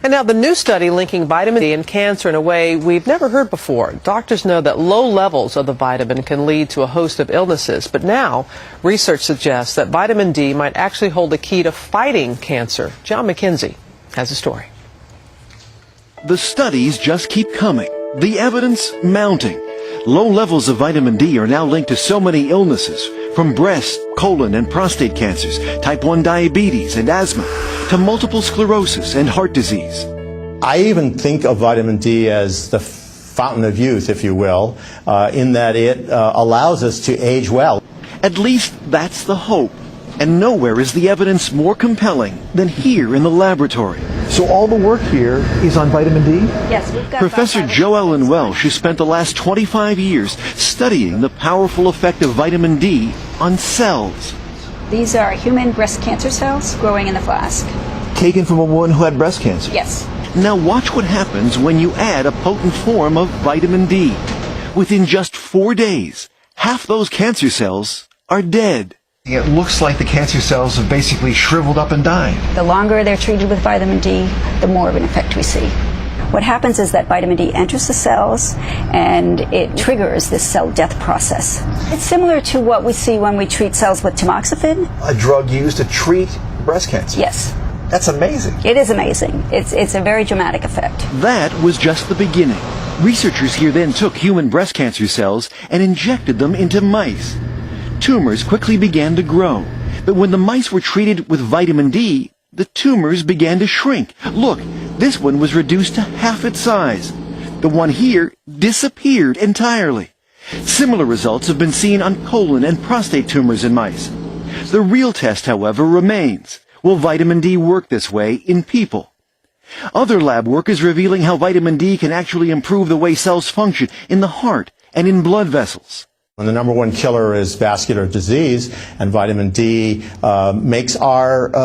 And now the new study linking vitamin D and cancer in a way we've never heard before. Doctors know that low levels of the vitamin can lead to a host of illnesses, but now research suggests that vitamin D might actually hold the key to fighting cancer. John McKenzie has a story. The studies just keep coming, the evidence mounting. Low levels of vitamin D are now linked to so many illnesses, from breast, colon, and prostate cancers, type 1 diabetes and asthma, to multiple sclerosis and heart disease. I even think of vitamin D as the fountain of youth, if you will, in that it allows us to age well. At least that's the hope. And nowhere is the evidence more compelling than here in the laboratory. So all the work here is on vitamin D? Yes, we've got Professor Joellen Welsh has spent the last 25 years studying the powerful effect of vitamin D on cells. These are human breast cancer cells growing in the flask. Taken from a woman who had breast cancer? Yes. Now watch what happens when you add a potent form of vitamin D. Within just 4 days, half those cancer cells are dead. It looks like the cancer cells have basically shriveled up and died. The longer they're treated with vitamin D, the more of an effect we see. What happens is that vitamin D enters the cells and it triggers this cell death process. It's similar to what we see when we treat cells with tamoxifen. A drug used to treat breast cancer? Yes. That's amazing. It is amazing. It's a very dramatic effect. That was just the beginning. Researchers here then took human breast cancer cells and injected them into mice. Tumors quickly began to grow, but when the mice were treated with vitamin D, the tumors began to shrink. Look, this one was reduced to half its size. The one here disappeared entirely. Similar results have been seen on colon and prostate tumors in mice. The real test, however, remains. Will vitamin D work this way in people? Other lab work is revealing how vitamin D can actually improve the way cells function in the heart and in blood vessels. And the number one killer is vascular disease, and vitamin D makes our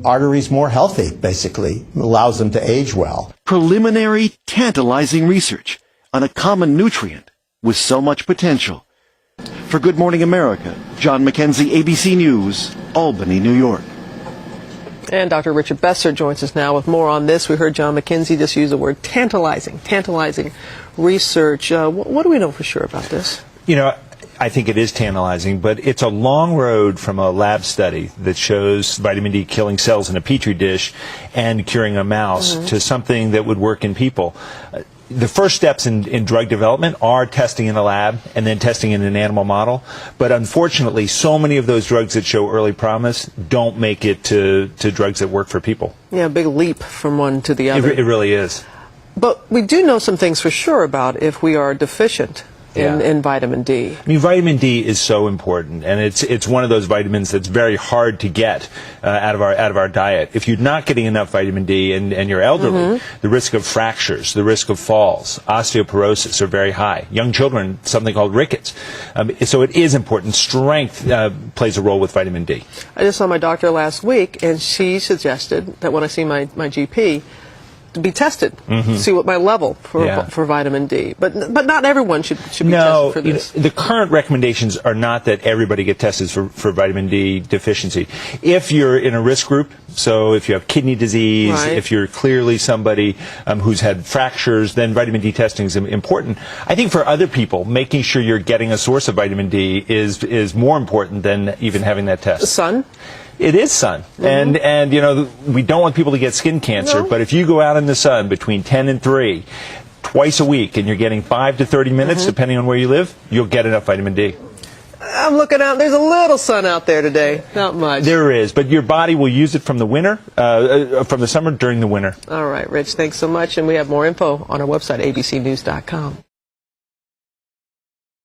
arteries more healthy, basically, allows them to age well. Preliminary, tantalizing research on a common nutrient with so much potential. For Good Morning America, John McKenzie, ABC News, Albany, New York. And Dr. Richard Besser joins us now with more on this. We heard John McKenzie just use the word tantalizing research. What do we know for sure about this? You know, I think it is tantalizing, but it's a long road from a lab study that shows vitamin D killing cells in a petri dish and curing a mouse to something that would work in people. The first steps in drug development are testing in a lab and then testing in an animal model. But unfortunately, so many of those drugs that show early promise don't make it to drugs that work for people. Yeah, a big leap from one to the other. It really is. But we do know some things for sure about if we are deficient in vitamin D. I mean, vitamin D is so important, and it's one of those vitamins that's very hard to get out of our diet. If you're not getting enough vitamin D and you're elderly, the risk of fractures, the risk of falls, osteoporosis are very high. Young children, something called rickets. So it is important. Strength plays a role with vitamin D. I just saw my doctor last week, and she suggested that when I see my GP, to be tested, see what my level for vitamin D. But not everyone should be tested for this. The current recommendations are not that everybody get tested for vitamin D deficiency. If you're in a risk group, so if you have kidney disease, if you're clearly somebody who's had fractures, then vitamin D testing is important. I think for other people, making sure you're getting a source of vitamin D is more important than even having that test. Sun? It is sun. And you know, we don't want people to get skin cancer, but if you go out in the sun between 10 and 3 twice a week and you're getting 5 to 30 minutes, depending on where you live, you'll get enough vitamin D. I'm looking out. There's a little sun out there today. Not much. There is, but your body will use it from the winter, from the summer during the winter. All right, Rich, thanks so much. And we have more info on our website, abcnews.com.